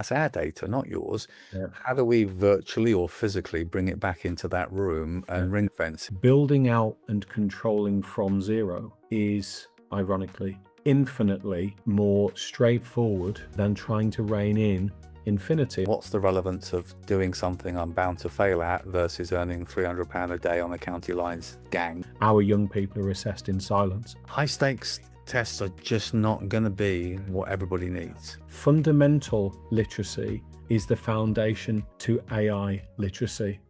That's our data, not yours. Yeah. How do we virtually or physically bring it back into that room Yeah. and ring fence it? Building out and controlling from zero is, ironically, infinitely more straightforward than trying to rein in infinity. What's the relevance of doing something I'm bound to fail at versus earning £300 a day on a county lines gang? Our young people are assessed in silence. High stakes tests are just not going to be what everybody needs. Fundamental literacy is the foundation to AI literacy.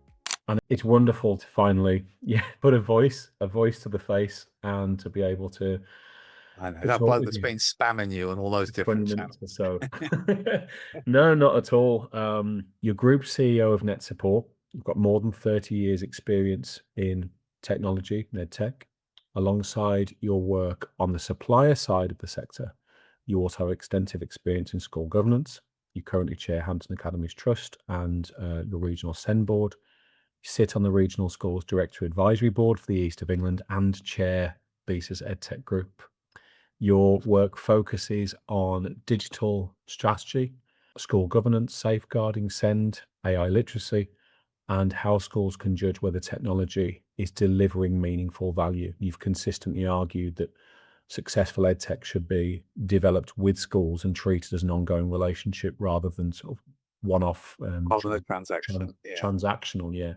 And it's wonderful to finally, put a voice to the face and to be able to I know that talk bloke with that's you been spamming you on all those for 20 different minutes or channels. so. No, not at all. Your group CEO of Net Support, you've got more than 30 years experience in technology, EdTech. Alongside your work on the supplier side of the sector, you also have extensive experience in school governance. You currently chair Hampton Academies Trust and the regional SEND board. You sit on the Regional Schools Director Advisory Board for the East of England and chair BISA's EdTech Group. Your work focuses on digital strategy, school governance, safeguarding, SEND, AI literacy, and how schools can judge whether technology is delivering meaningful value. You've consistently argued that successful EdTech should be developed with schools and treated as an ongoing relationship rather than sort of one-off Rather than a transaction. Yeah. transactional. Yeah.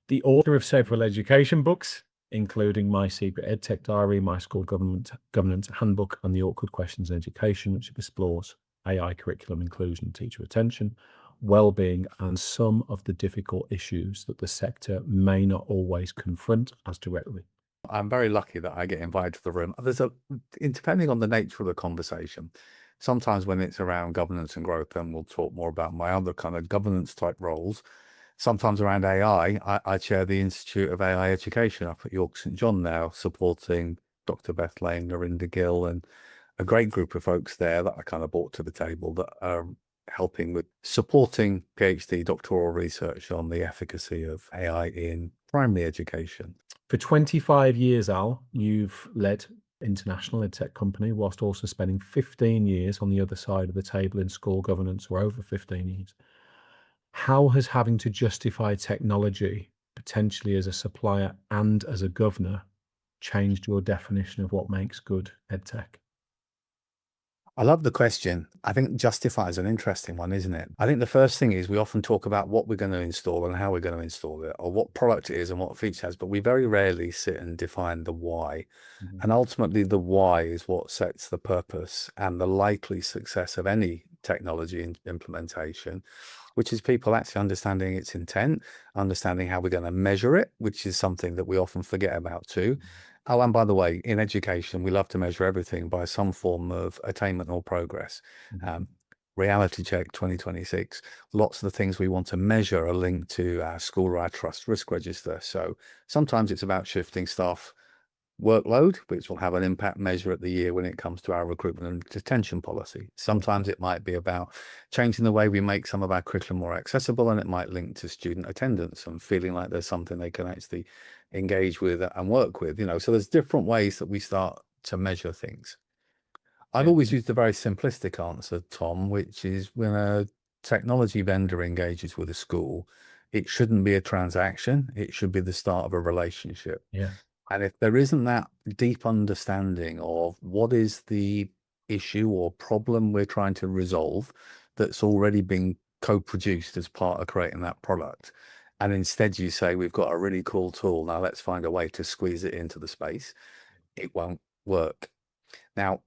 The author of several education books, including My Secret EdTech Diary, My School Governance Handbook, and The Awkward Questions in Education, which explores AI curriculum inclusion, teacher retention, well-being, and some of the difficult issues that the sector may not always confront as directly. I'm very lucky that I get invited to the room. Depending on the nature of the conversation, sometimes when it's around governance and growth, then we'll talk more about my other kind of governance type roles. Sometimes around AI, I chair the Institute of AI Education up at York St John now, supporting Dr. Beth Lane, Lorinda Gill, and a great group of folks there that I kind of brought to the table that are helping with supporting PhD doctoral research on the efficacy of AI in primary education. For 25 years, Al, you've led international EdTech company whilst also spending 15 years on the other side of the table in school governance, or over 15 years. How has having to justify technology, potentially as a supplier and as a governor, changed your definition of what makes good EdTech? I love the question. I think justify is an interesting one, isn't it? I think the first thing is we often talk about what we're going to install and how we're going to install it, or what product it is and what feature it has, but we very rarely sit and define the why. Mhm. And ultimately, the why is what sets the purpose and the likely success of any technology implementation, which is people actually understanding its intent, understanding how we're going to measure it, which is something that we often forget about too. Oh, and by the way, in education, we love to measure everything by some form of attainment or progress. Mhm. Um, Reality check 2026. Lots of the things we want to measure are linked to our school or our trust risk register. So sometimes it's about shifting staff workload, which will have an impact measure at the year when it comes to our recruitment and detention policy. Sometimes it might be about changing the way we make some of our curriculum more accessible, and it might link to student attendance and feeling like there's something they can actually engage with and work with. So there's different ways that we start to measure things. I've Yeah. always used a very simplistic answer, Tom, which is when a technology vendor engages with a school, it shouldn't be a transaction. It should be the start of a relationship. Yeah. And if there isn't that deep understanding of what is the issue or problem we're trying to resolve that's already been co-produced as part of creating that product, and instead you say, we've got a really cool tool, now let's find a way to squeeze it into the space, it won't work. Now,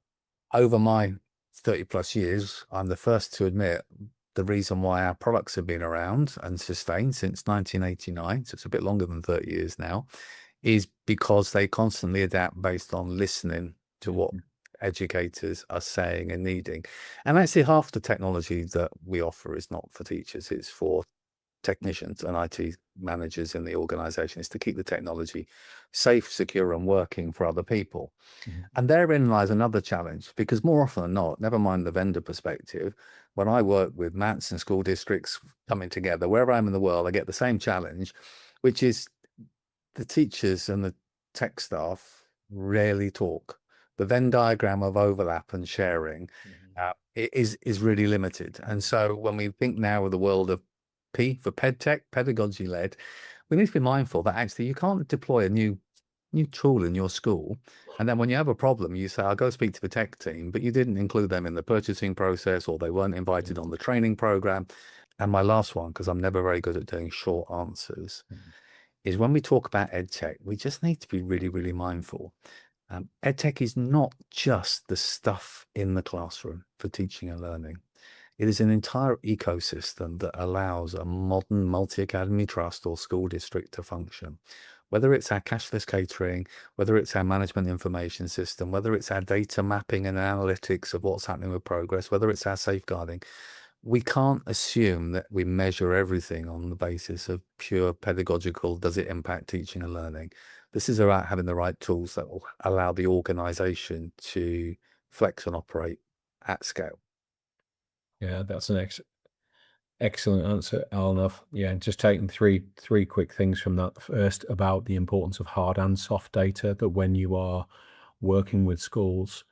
over my 30 plus years, I'm the first to admit the reason why our products have been around and sustained since 1989, so it's a bit longer than 30 years now, is because they constantly adapt based on listening to what Mhm. educators are saying and needing. And actually half the technology that we offer is not for teachers, it's for technicians and IT managers in the organization. Is to keep the technology safe, secure, and working for other people. Mhm. And therein lies another challenge, because more often than not, never mind the vendor perspective, when I work with MATs and school districts coming together, wherever I'm in the world, I get the same challenge, which is the teachers and the tech staff rarely talk. The Venn diagram of overlap and sharing Mhm. is really limited. And so when we think now of the world of P for PedTech, pedagogy led, we need to be mindful that actually you can't deploy a new tool in your school, and then when you have a problem, you say, I'll go speak to the tech team, but you didn't include them in the purchasing process, or they weren't invited on the training program. And my last one, because I'm never very good at doing short answers, is when we talk about EdTech, we just need to be really, really mindful. EdTech is not just the stuff in the classroom for teaching and learning. It is an entire ecosystem that allows a modern multi-academy trust or school district to function. Whether it's our cashless catering, whether it's our management information system, whether it's our data mapping and analytics of what's happening with progress, whether it's our safeguarding, we can't assume that we measure everything on the basis of pure pedagogical, does it impact teaching and learning? This is about having the right tools that will allow the organization to flex and operate at scale. Yeah, that's an excellent answer, Arnav. Yeah, just taking three quick things from that. First, about the importance of hard and soft data, that when you are working with schools,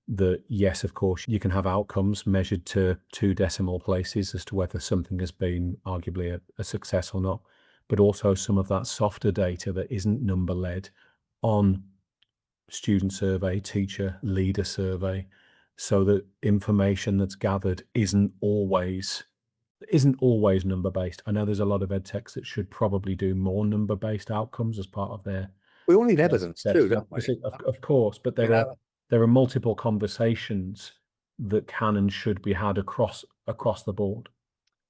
that yes, of course, you can have outcomes measured to 2 decimal places as to whether something has been arguably a success or not, but also some of that softer data that isn't number led on student survey, teacher, leader survey, so that information that's gathered isn't always number based. I know there's a lot of ed techs that should probably do more number based outcomes as part of their We all need evidence too, don't we? Of course, but there are multiple conversations that can and should be had across the board.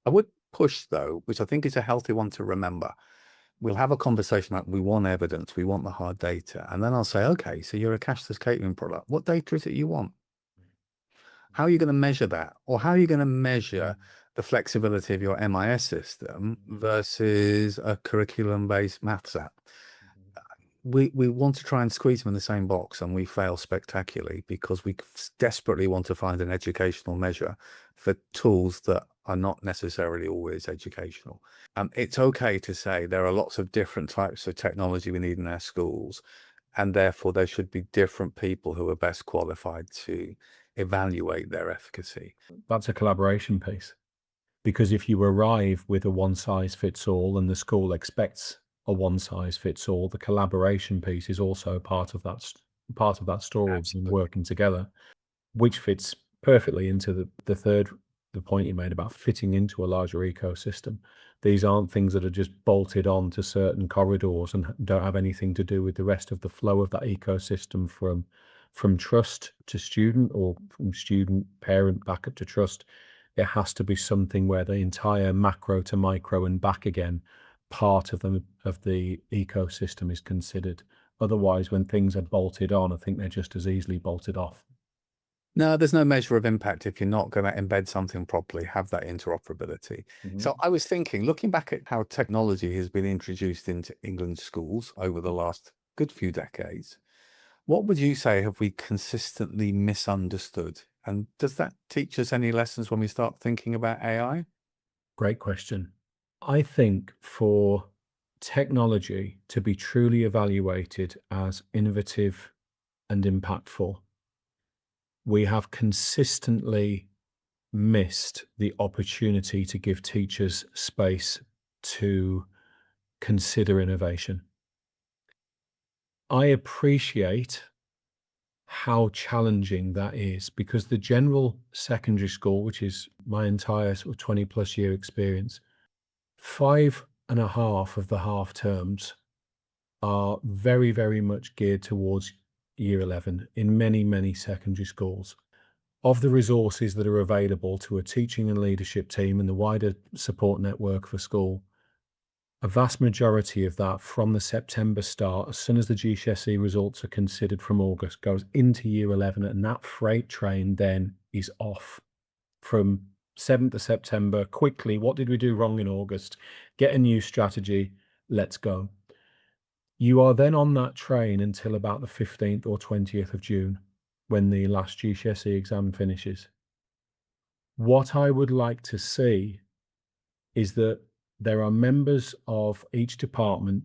I would push though, which I think is a healthy one to remember. We'll have a conversation about we want evidence, we want the hard data. And then I'll say, okay, so you're a cashless catering product. What data is it you want? How are you going to measure that? Or how are you going to measure the flexibility of your MIS system versus a curriculum-based maths app? We want to try and squeeze them in the same box, and we fail spectacularly because we desperately want to find an educational measure for tools that are not necessarily always educational. It's okay to say there are lots of different types of technology we need in our schools, and therefore there should be different people who are best qualified to evaluate their efficacy. That's a collaboration piece, because if you arrive with a one size fits all and the school expects a one size fits all, the collaboration piece is also part of that story of them working together, which fits perfectly into the point you made about fitting into a larger ecosystem. These aren't things that are just bolted on to certain corridors and don't have anything to do with the rest of the flow of that ecosystem, from trust to student, or from student parent back up to trust. It has to be something where the entire macro to micro and back again part of the ecosystem is considered. Otherwise, when things are bolted on, I think they're just as easily bolted off. No, there's no measure of impact if you're not going to embed something properly, have that interoperability. So I was thinking, looking back at how technology has been introduced into England's schools over the last good few decades, what would you say have we consistently misunderstood? And does that teach us any lessons when we start thinking about AI? Great question. I think for technology to be truly evaluated as innovative and impactful, we have consistently missed the opportunity to give teachers space to consider innovation. I appreciate how challenging that is, because the general secondary school, which is my entire sort of 20 plus year experience, 5.5 of the half terms are very, very much geared towards year 11 in many, many secondary schools. Of the resources that are available to a teaching and leadership team and the wider support network for school, a vast majority of that from the September start, as soon as the GCSE results are considered from August, goes into year 11, and that freight train then is off from 7th of September. Quickly, what did we do wrong in August? Get a new strategy, let's go. You are then on that train until about the 15th or 20th of June, when the last GCSE exam finishes. What I would like to see is that there are members of each department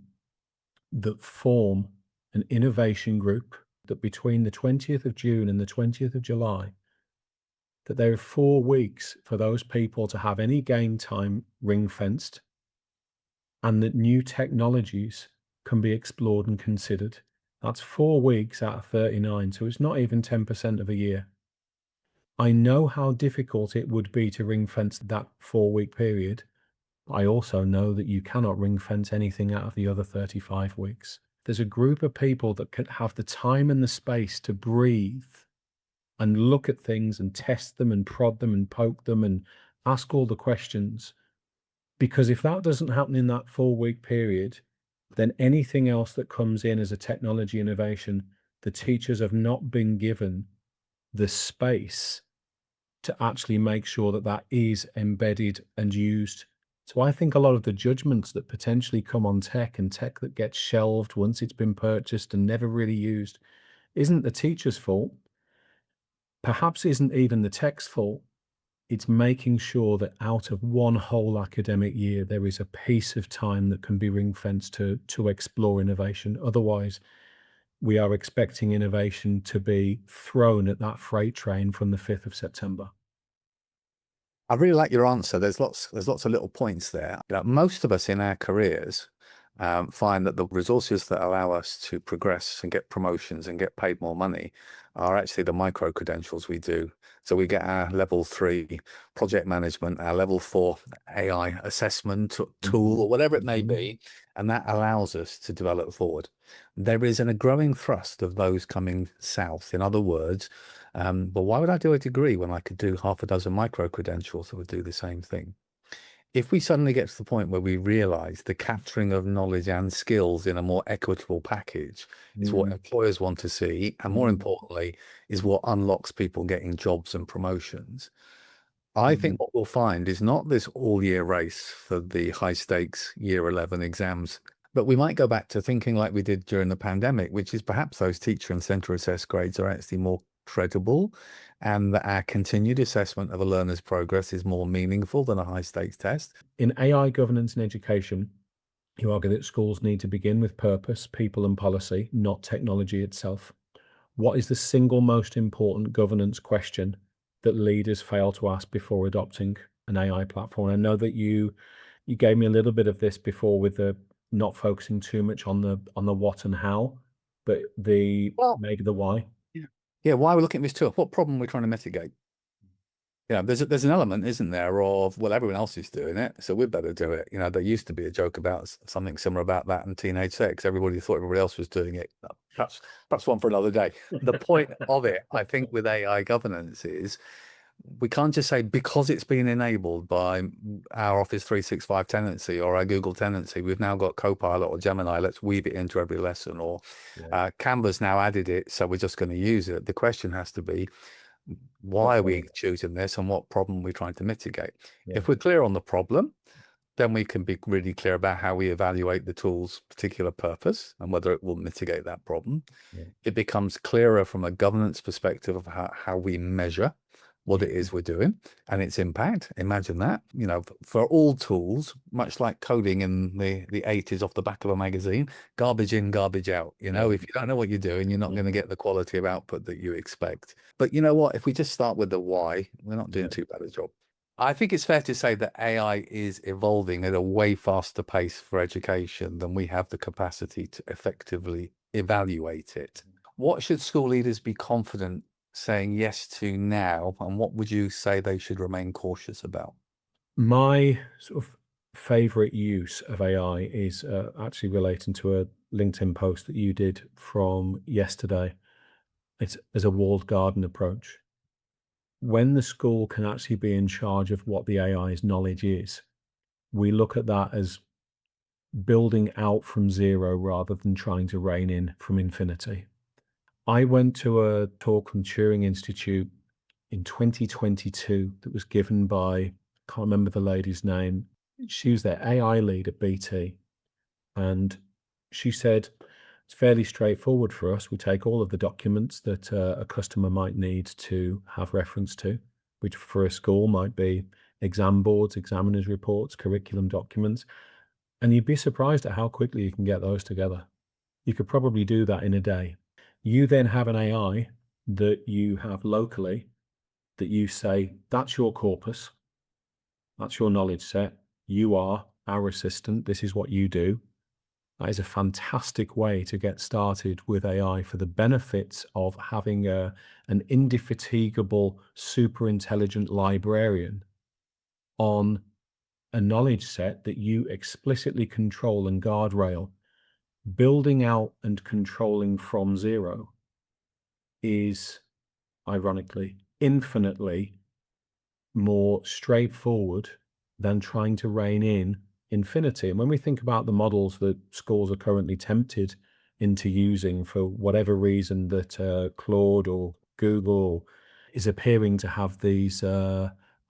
that form an innovation group, that between the 20th of June and the 20th of July, that there are 4 weeks for those people to have any game time ring-fenced, and that new technologies can be explored and considered. That's 4 weeks out of 39, so it's not even 10% of a year. I know how difficult it would be to ring-fence that 4-week period. I also know that you cannot ring-fence anything out of the other 35 weeks. There's a group of people that can have the time and the space to breathe and look at things and test them and prod them and poke them and ask all the questions. Because if that doesn't happen in that 4-week period, then anything else that comes in as a technology innovation, the teachers have not been given the space to actually make sure that that is embedded and used. So I think a lot of the judgments that potentially come on tech and tech that gets shelved once it's been purchased and never really used isn't the teacher's fault, perhaps isn't even the tech's fault. It's making sure that out of one whole academic year, there is a piece of time that can be ring-fenced to explore innovation. Otherwise, we are expecting innovation to be thrown at that freight train from the 5th of September. I really like your answer. There's lots of little points there. Most of us in our careers find that the resources that allow us to progress and get promotions and get paid more money are actually the micro credentials we do. So we get our level 3 project management, our level 4 AI assessment tool, or whatever it may be, and that allows us to develop forward. There is a growing thrust of those coming south. In other words, but why would I do a degree when I could do half a dozen micro credentials that would do the same thing? If we suddenly get to the point where we realize the capturing of knowledge and skills in a more equitable package is what employers want to see, and more importantly, is what unlocks people getting jobs and promotions, I think what we'll find is not this all-year race for the high-stakes year 11 exams, but we might go back to thinking like we did during the pandemic, which is perhaps those teacher and center assessed grades are actually more credible, and that our continued assessment of a learner's progress is more meaningful than a high-stakes test. In AI governance and education, you argue that schools need to begin with purpose, people, and policy, not technology itself. What is the single most important governance question that leaders fail to ask before adopting an AI platform? I know that you gave me a little bit of this before with the not focusing too much on the what and how, but maybe the why. Yeah, why we're looking at this too? What problem we're trying to mitigate? Yeah, there's an element, isn't there, of, well, everyone else is doing it, so we better do it. There used to be a joke about something similar about that in teenage sex. Everybody thought everybody else was doing it. Perhaps one for another day. The point of it, I think, with AI governance is we can't just say because it's been enabled by our Office 365 tenancy or our Google tenancy, we've now got Copilot or Gemini, let's weave it into every lesson, or Canva's now added it, so we're just going to use it. The question has to be, why are we choosing this and what problem are we trying to mitigate? If we're clear on the problem, then we can be really clear about how we evaluate the tool's particular purpose and whether it will mitigate that problem. It becomes clearer from a governance perspective of how we measure what it is we're doing and its impact. Imagine that, for all tools, much like coding in the 80s off the back of a magazine, garbage in, garbage out. If you don't know what you're doing, you're not going to get the quality of output that you expect. But you know what? If we just start with the why, we're not doing too bad a job. I think it's fair to say that AI is evolving at a way faster pace for education than we have the capacity to effectively evaluate it. What should school leaders be confident saying yes to now, and what would you say they should remain cautious about? My sort of favorite use of AI is actually relating to a LinkedIn post that you did from yesterday. It's as a walled garden approach. When the school can actually be in charge of what the AI's knowledge is, we look at that as building out from zero rather than trying to rein in from infinity. I went to a talk from Turing Institute in 2022 that was given by, I can't remember the lady's name. She was their AI lead at BT. And she said, it's fairly straightforward for us. We take all of the documents that a customer might need to have reference to, which for a school might be exam boards, examiners' reports, curriculum documents. And you'd be surprised at how quickly you can get those together. You could probably do that in a day. You then have an AI that you have locally that you say, that's your corpus, that's your knowledge set, you are our assistant, this is what you do. That is a fantastic way to get started with AI for the benefits of having an indefatigable, super intelligent librarian on a knowledge set that you explicitly control and guardrail. Building out and controlling from zero is, ironically, infinitely more straightforward than trying to rein in infinity. And when we think about the models that schools are currently tempted into using for whatever reason that Claude or Google is appearing to have these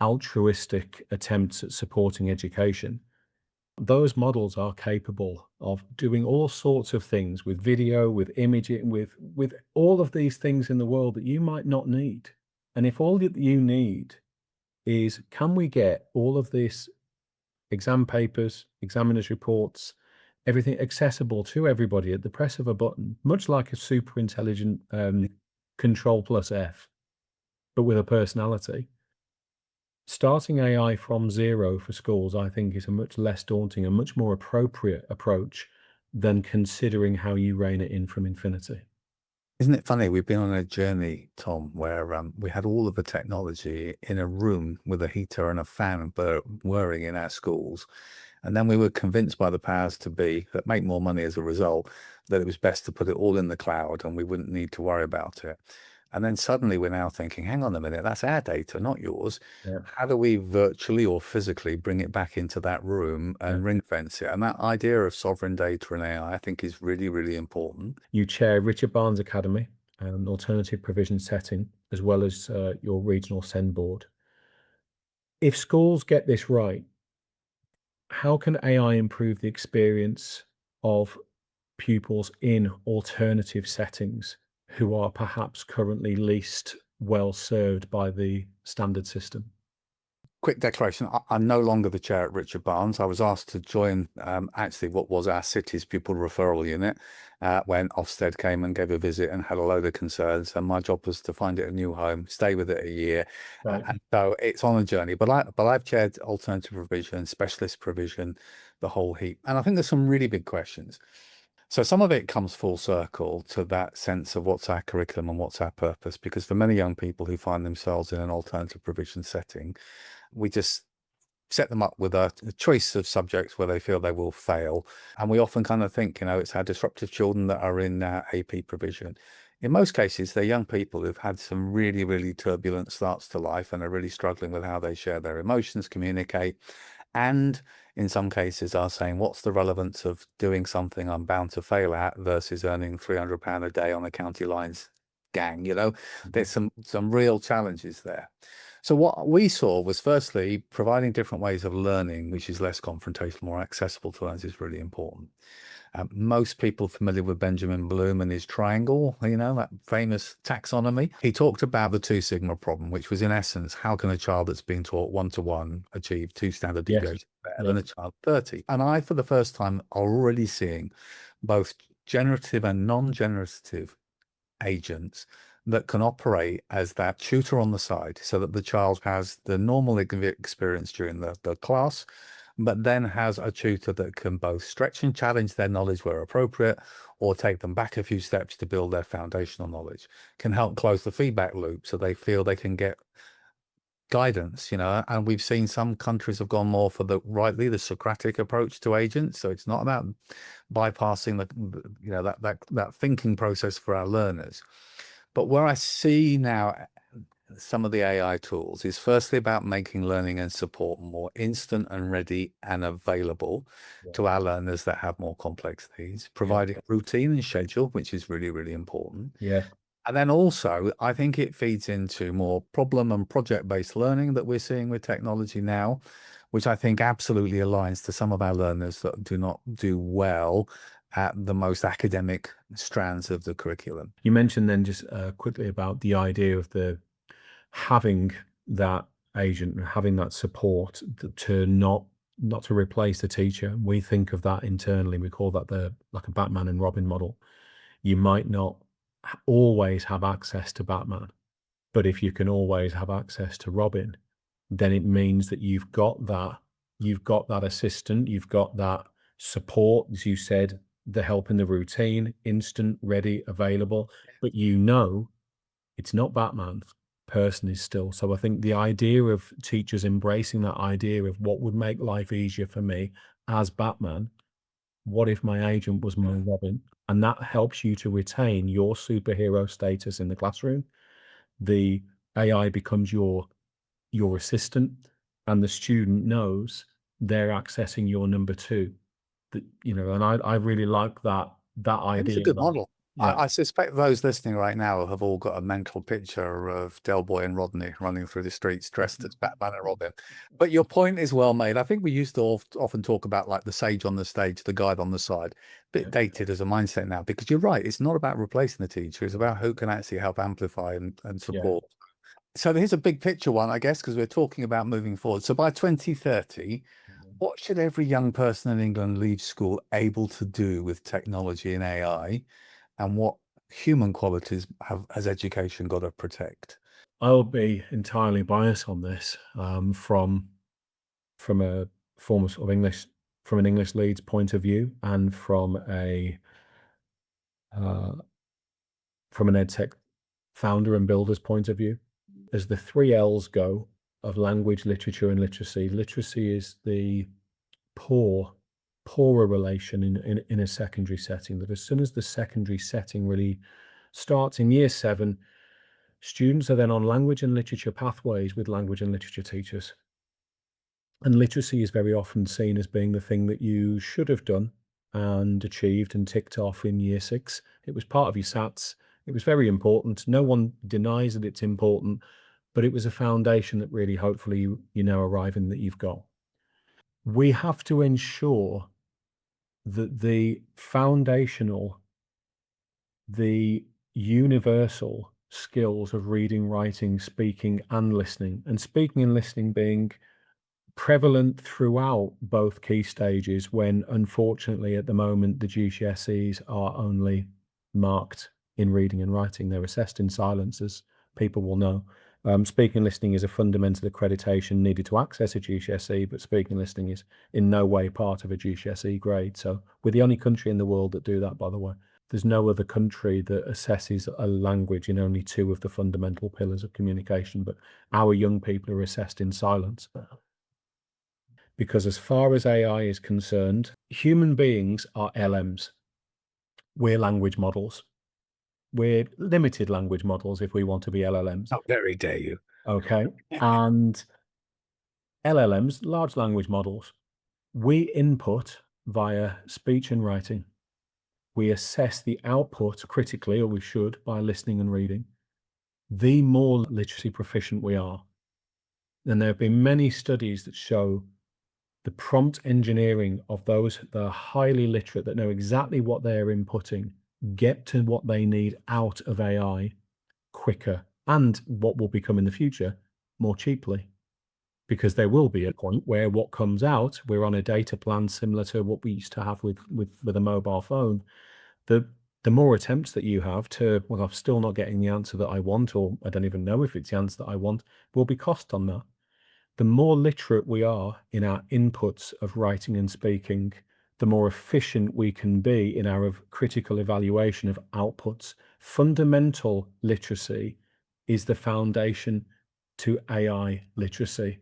altruistic attempts at supporting education, those models are capable of doing all sorts of things with video, with imaging, with all of these things in the world that you might not need. And if all that you need is, can we get all of this exam papers, examiners' reports, everything accessible to everybody at the press of a button, much like a super intelligent Control plus F, but with a personality. Starting AI from zero for schools, I think, is a much less daunting and much more appropriate approach than considering how you rein it in from infinity. Isn't it funny? We've been on a journey, Tom, where we had all of the technology in a room with a heater and a fan whirring in our schools. And then we were convinced by the powers to be that make more money as a result, that it was best to put it all in the cloud and we wouldn't need to worry about it. And then suddenly we're now thinking, hang on a minute, that's our data, not yours. Yeah. How do we virtually or physically bring it back into that room and ring fence it? And that idea of sovereign data and AI, I think, is really, really important. You chair Richard Barnes Academy, an alternative provision setting, as well as your regional SEND board. If schools get this right, how can AI improve the experience of pupils in alternative settings who are perhaps currently least well served by the standard system? Quick declaration. I'm no longer the chair at Richard Barnes. I was asked to join actually what was our city's pupil referral unit when Ofsted came and gave a visit and had a load of concerns. And my job was to find it a new home, stay with it a year. Right. And so it's on a journey. But I've chaired alternative provision, specialist provision, the whole heap. And I think there's some really big questions. So some of it comes full circle to that sense of what's our curriculum and what's our purpose, because for many young people who find themselves in an alternative provision setting, we just set them up with a choice of subjects where they feel they will fail. And we often kind of think, it's our disruptive children that are in AP provision. In most cases, they're young people who've had some really, really turbulent starts to life and are really struggling with how they share their emotions, communicate, and in some cases are saying, what's the relevance of doing something I'm bound to fail at versus earning £300 a day on a county lines gang? There's some real challenges there. So what we saw was, firstly, providing different ways of learning, which is less confrontational, more accessible to learners, is really important. Most people familiar with Benjamin Bloom and his triangle, that famous taxonomy. He talked about the 2 sigma problem, which was in essence, how can a child that's being taught 1-to-1 achieve 2 standard deviations better than a child 30? And I, for the first time, are already seeing both generative and non-generative agents that can operate as that tutor on the side, so that the child has the normal experience during the class, but then has a tutor that can both stretch and challenge their knowledge where appropriate, or take them back a few steps to build their foundational knowledge, can help close the feedback loop so they feel they can get guidance, and we've seen some countries have gone more for the Socratic approach to agents. So it's not about bypassing that thinking process for our learners. But where I see now some of the AI tools is firstly about making learning and support more instant and ready and available to our learners that have more complex needs, providing routine and schedule, which is really, really important. Yeah. And then also, I think it feeds into more problem and project-based learning that we're seeing with technology now, which I think absolutely aligns to some of our learners that do not do well at the most academic strands of the curriculum. You mentioned then just quickly about the idea of having that agent, having that support to not to replace the teacher. We think of that internally. We call that like a Batman and Robin model. You might not always have access to Batman, But if you can always have access to Robin, then it means that you've got that assistant, you've got that support, as you said, the help in the routine, instant, ready, available, but it's not Batman. Person is still. So I think the idea of teachers embracing that idea of what would make life easier for me as Batman, what if my agent was my Robin? And that helps you to retain your superhero status in the classroom. The AI becomes your assistant, and the student knows they're accessing your number two. That, and I really like that It's a idea. good model. Yeah, I suspect those listening right now have all got a mental picture of Del Boy and Rodney running through the streets dressed as Batman and Robin. But your point is well made. I think we used to often talk about like the sage on the stage, the guide on the side. Bit dated as a mindset now, because you're right. It's not about replacing the teacher. It's about who can actually help amplify and support. So here's a big picture one, I guess, because we're talking about moving forward. So by 2030, what should every young person in England leave school able to do with technology and AI? And what human qualities has education got to protect? I'll be entirely biased on this, from a form of English, from an English leads point of view, and from uh, an EdTech founder and builder's point of view. As the 3 L's go of language, literature, and literacy, literacy is the poorer relation in a secondary setting. That as soon as the secondary setting really starts in year 7, students are then on language and literature pathways with language and literature teachers. And literacy is very often seen as being the thing that you should have done and achieved and ticked off in year 6. It was part of your SATs. It was very important. No one denies that it's important, but it was a foundation that really, hopefully, you now arrive in that you've got. We have to ensure that the foundational, the universal skills of reading, writing, speaking, and listening, and speaking and listening being prevalent throughout both key stages, when unfortunately at the moment the GCSEs are only marked in reading and writing. They're assessed in silence, as people will know. Speaking and listening is a fundamental accreditation needed to access a GCSE, but speaking and listening is in no way part of a GCSE grade. So we're the only country in the world that do that, by the way. There's no other country that assesses a language in only 2 of the fundamental pillars of communication, but our young people are assessed in silence. Because as far as AI is concerned, human beings are LMs. We're language models. We're limited language models if we want to be LLMs. How very dare you? Okay. And LLMs, large language models, we input via speech and writing. We assess the output critically, or we should, by listening and reading. The more literacy proficient we are, and there have been many studies that show the prompt engineering of those that are highly literate, that know exactly what they're inputting, get to what they need out of AI quicker, and what will become in the future, more cheaply. Because there will be a point where what comes out, we're on a data plan similar to what we used to have with a mobile phone. The more attempts that you have to, well, I'm still not getting the answer that I want, or I don't even know if it's the answer that I want, will be cost on that. The more literate we are in our inputs of writing and speaking, the more efficient we can be in our critical evaluation of outputs. Fundamental literacy is the foundation to AI literacy.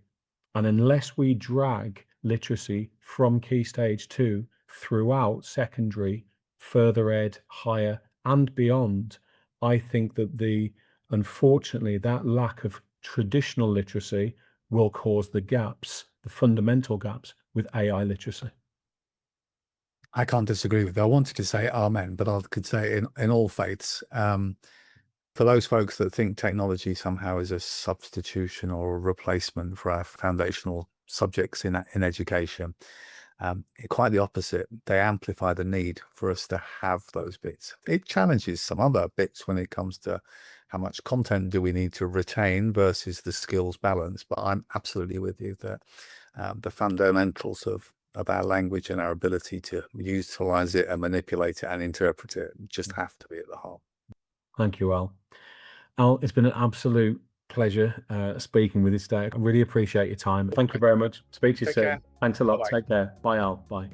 And unless we drag literacy from Key Stage 2 throughout secondary, further ed, higher, and beyond, I think that unfortunately, that lack of traditional literacy will cause the gaps, the fundamental gaps, with AI literacy. I can't disagree with that. I wanted to say amen, but I could say in all faiths, for those folks that think technology somehow is a substitution or a replacement for our foundational subjects in education, quite the opposite. They amplify the need for us to have those bits. It challenges some other bits when it comes to how much content do we need to retain versus the skills balance. But I'm absolutely with you that the fundamentals of our language and our ability to utilize it and manipulate it and interpret it just have to be at the heart. Thank you, Al. Al, it's been an absolute pleasure speaking with you today. I really appreciate your time. Thank you very much. Speak to you Take soon. care. Thanks a lot. Bye-bye. Take care. Bye, Al. Bye.